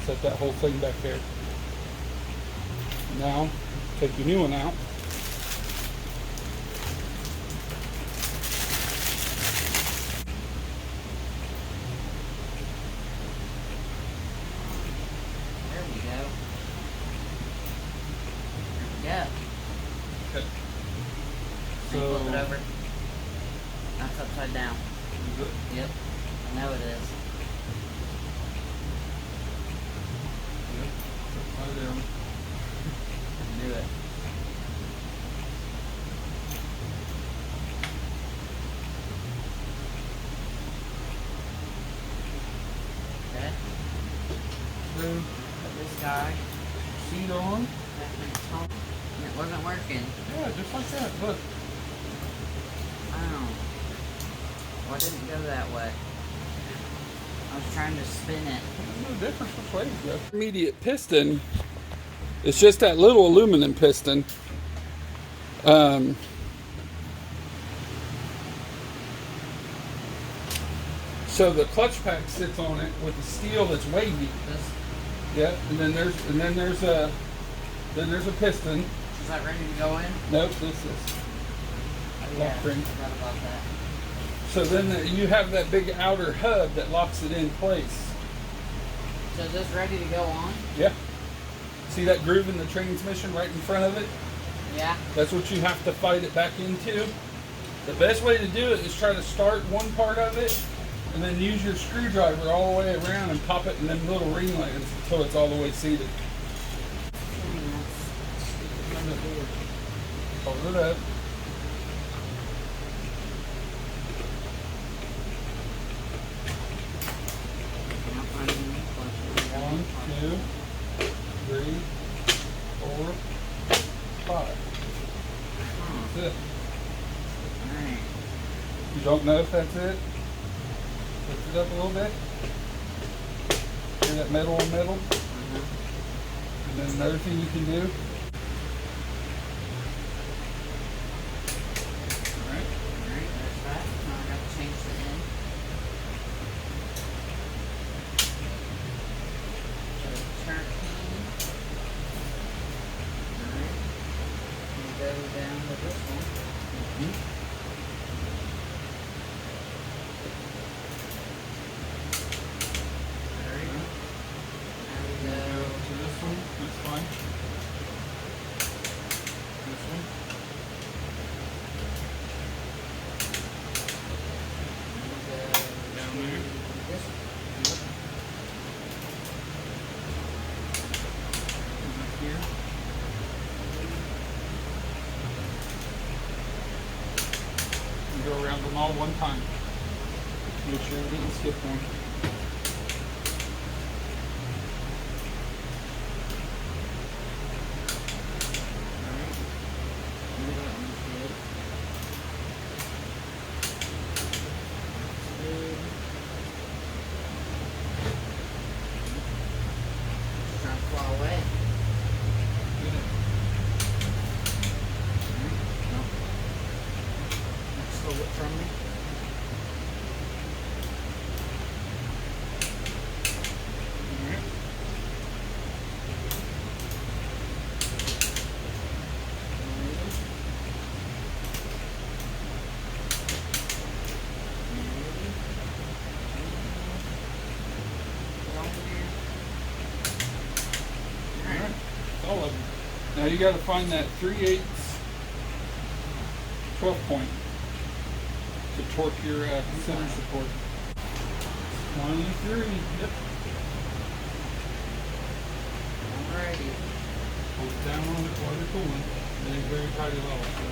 Set that whole thing back there. Now, take your new one out. There we go. There we go. Okay. So flip it over. That's upside down. Is it? Yep. I know it is. Yep. Upside down. Do it. Okay. Then Put this guy. seat on. It wasn't working. Yeah, just like that. Look. Oh. Why didn't it go that way? I was trying to spin it. There's no difference which way you go. Intermediate piston. It's just that little aluminum piston. So the clutch pack sits on it with the steel that's wavy. This, Yeah, and then there's a piston. is that ready to go in? Nope, this is. Oh, Lock ring. Forgot about that. So then you have that big outer hub that locks it in place. So is this ready to go on? Yeah. See that groove in the transmission right in front of it? Yeah. That's what you have to fight it back into. The best way to do it is try to start one part of it and then use your screwdriver all the way around and pop it in them little ring lands until it's all the way seated. Hold it up. One, two, three, four, five. That's it. Alright. You don't know if that's it? Lift it up a little bit. See that metal on metal? And then another thing you can do. Alright. Alright, there's that. Now I got to change the end. So turn key. Alright. And go down to this one. Alright. Now we go. To this one. go around them all one time. Make sure we didn't skip one. All of them. Now you got to find that 3/8 12 point to torque your center support. 23. Yep. Alrighty. Hold it down on it while you're pulling. It ain't very tight at all. So.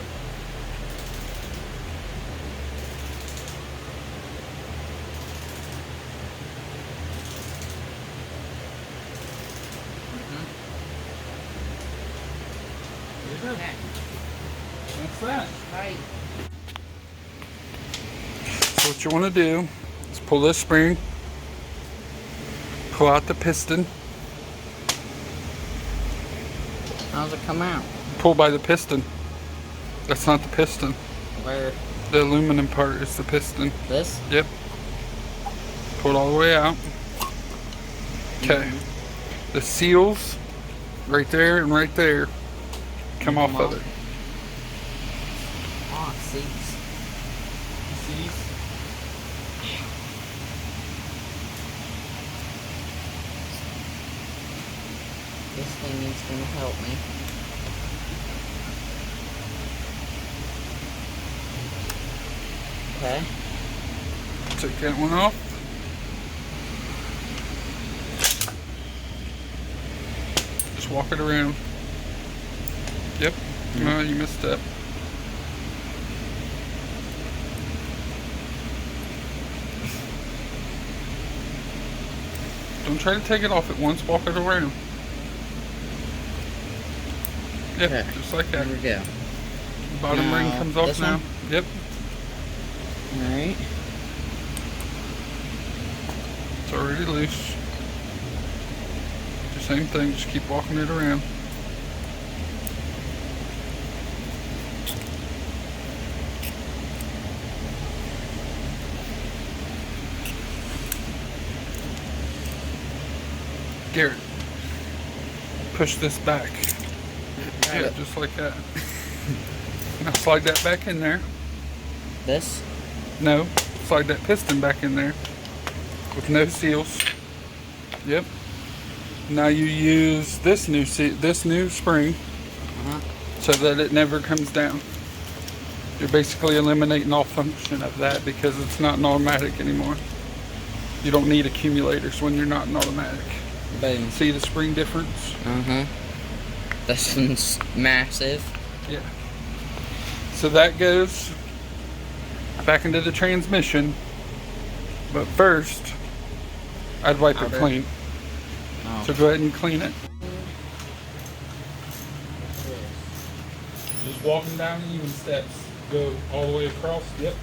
Okay. That's that. Right. So what you want to do is pull this spring, pull out the piston, How does it come out? pull by the piston. That's not the piston. Where? The aluminum part is the piston. This? Yep. Pull it all the way out. Okay. The seals right there and right there come off of it. Oh, it seats. This thing is going to help me. Okay. Take that one off. Just walk it around. Yep. No, you missed that. Don't try to take it off at once. Walk it around. Yep, Okay. just like that. There we go. Bottom ring Now, comes off this now. one? Yep. Alright. It's already loose. The same thing, just keep walking it around. Garrett, push this back. Got Yeah, it. just like that. Now slide that back in there. This? No, slide that piston back in there with no seals. Yep. Now you use this new spring so that it never comes down. You're basically eliminating all function of that because it's not an automatic anymore. You don't need accumulators when you're not an automatic. Boom. See the spring difference? This one's massive. Yeah. So that goes back into the transmission. But first, I'd wipe it clean. Oh. So go ahead and clean it. Just walking down the even steps. Go all the way across. Yep.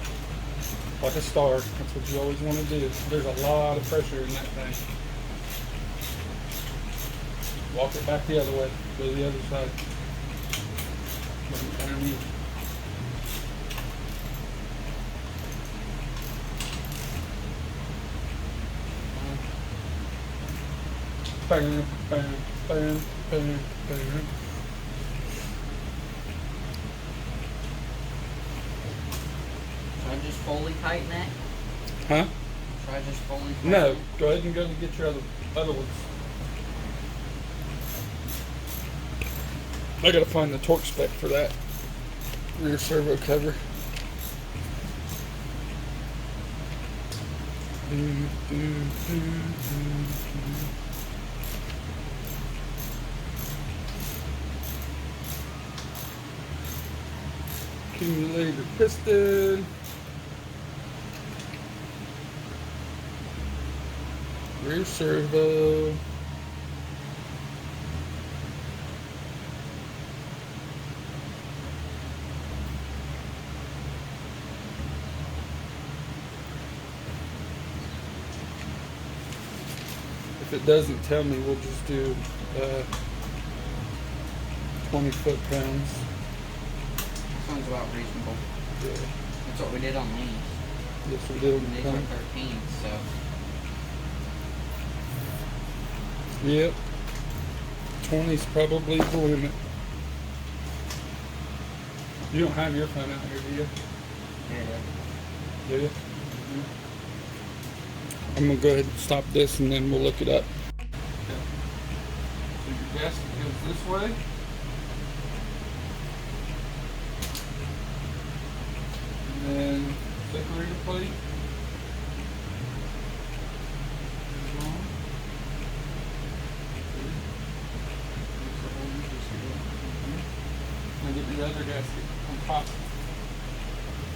Like a star. That's what you always want to do. There's a lot of pressure in that thing. Walk it back the other way. Go to the other side. Bam, bam, bam, bam, bam. Should I just fully tighten that? Huh? Should I just fully tighten No. it? Go ahead and go and get your other ones. I gotta find the torque spec for that rear servo cover. Accumulator piston. Rear servo. If it doesn't tell me, we'll just do 20 foot-pounds. Sounds about reasonable. Yeah. That's what we did on these. Yes, we did. And these are 13, so. Yep. 20's probably the limit. You don't have your phone out here, do you? Yeah. Do you? I'm gonna go ahead and stop this and then we'll look it up. Okay. So your gasket goes this way. And then separator plate. Goes on. Now get me the other gasket on top.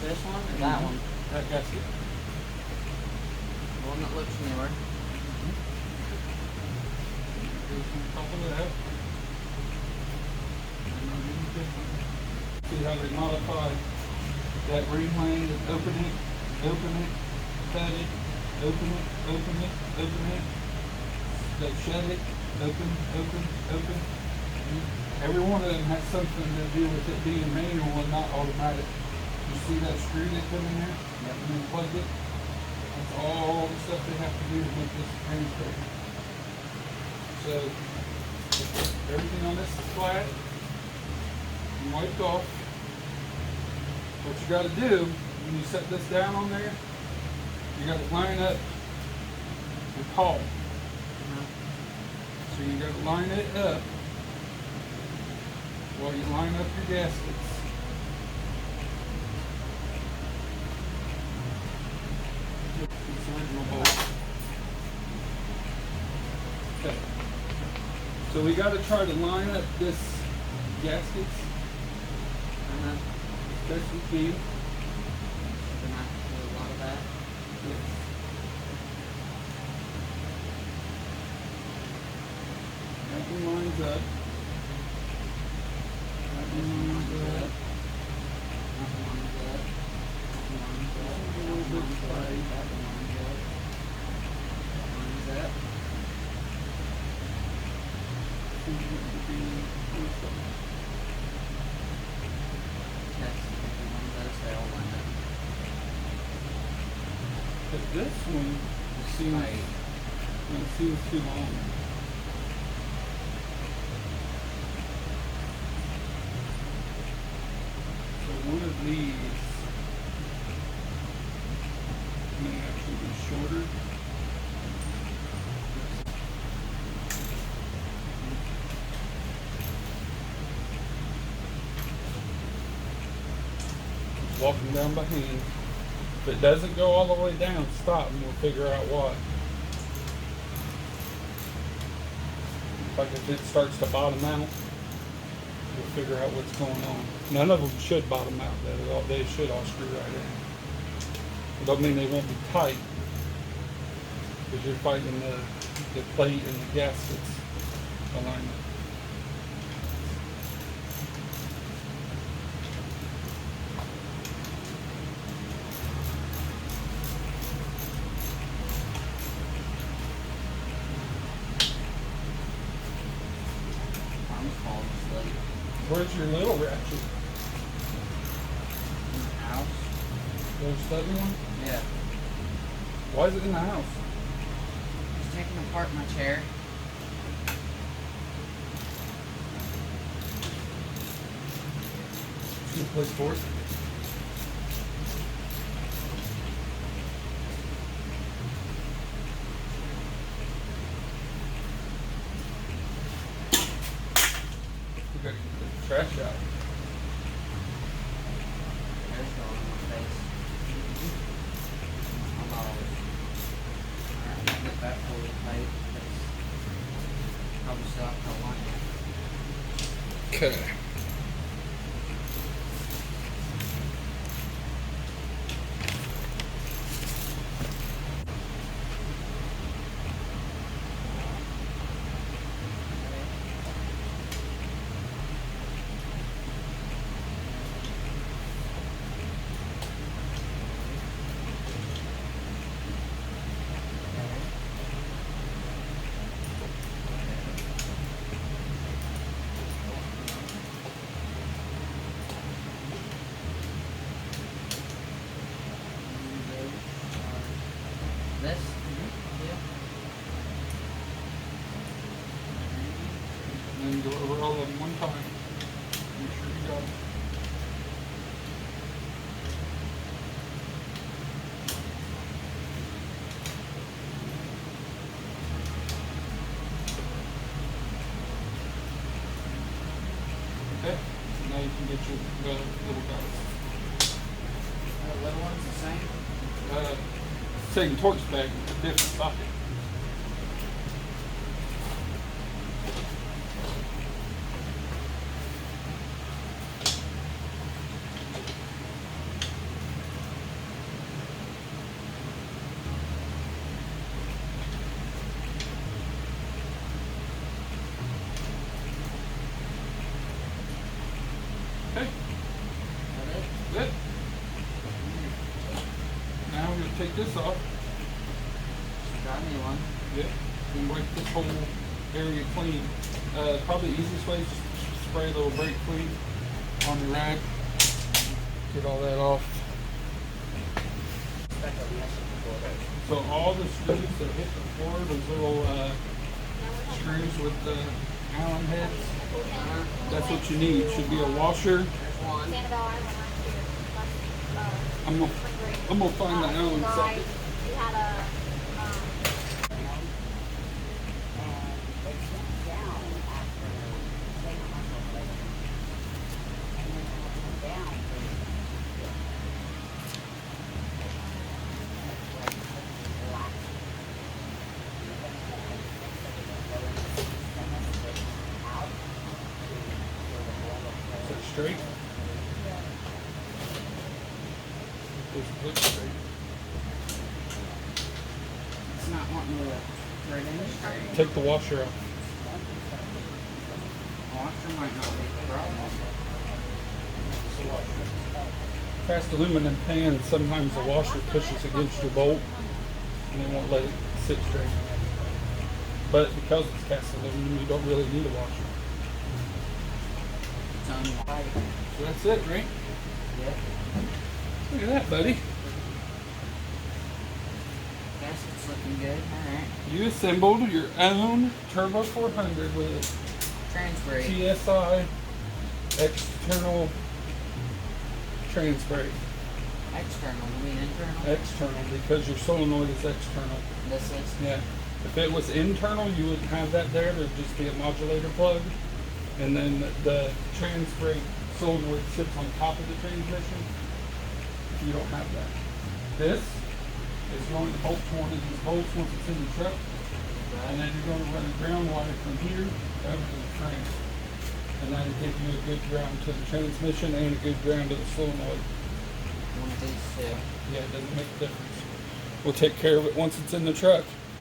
This one or that one? That gasket. The one that looks newer. Goes on top of that. See how they modify that ring lane, open it, cut it, open it, open it, open it. They shut it, open. Every one of them has something to do with it being manual and not automatic. You see that screw they put in there? Yep. And then plug it. That's all the stuff they have to do to make this transfer. So everything on this is flat and wiped off. What you got to do when you set this down on there, you got to line up your pawl. So you got to line it up while you line up your gaskets. This original bolt. Okay. So we got to try to line up this gaskets. Best we can. We're not do a lot of that. Yes. That one lines up. That one lines up. That one lines up. That one lines up. A little bit tight. That one lines up. That lines up. Seems to be That's the one of those they all line up. but this one seems too long. So one of these may actually be shorter. Just walking down by hand. If it doesn't go all the way down, stop and we'll figure out why. Like if it starts to bottom out, we'll figure out what's going on. None of them should bottom out though. They should all screw right in. It don't mean they won't be tight, because you're fighting the plate and the gaskets alignment. Arms falling asleep. Where's your little ratchet? In the house. There's study one? Yeah. Why is it in the house? Just taking apart my chair. Good place for it. We gotta get the trash out. There's the one on my face. I'm always. Alright, I'll get that fully tight because probably still have to line it. Okay. now you can get your little guys. The little one's the same? Same torch bag, different socket. Okay. Good. Now we're going to take this off. Got me one. Yeah. And wipe this whole area clean. Probably the easiest way is just spray a little brake clean on your rag. Get all that off. So all the screws that hit the floor, those little screws with the Allen heads, that's what you need. Should be a washer. I'm gonna find the Allen socket. Is that straight? Looks straight. It's not wanting to right in straight. Take the washer off. Washer might not be the problem. Cast aluminum pan, sometimes the washer pushes against your bolt and it won't let it sit straight. But because it's cast aluminum, you don't really need a washer. It's on white. So that's it, right? Yep. Look at that, buddy. Guess it's looking good. Alright. You assembled your own Turbo 400 with Trans brake. TSI external trans brake. External. You mean internal? External, because your solenoid is external. This is? Yeah. If it was internal, you wouldn't have that there. There'd just be a modulator plug. And then the trans brake solenoid sits on top of the transmission. You don't have that. This is going to bolt one of these bolts once it's in the truck. And then you're going to run a ground wire from here over to the frame. And that'll give you a good ground to the transmission and a good ground to the solenoid. One of these two. Yeah, it doesn't make a difference. We'll take care of it once it's in the truck.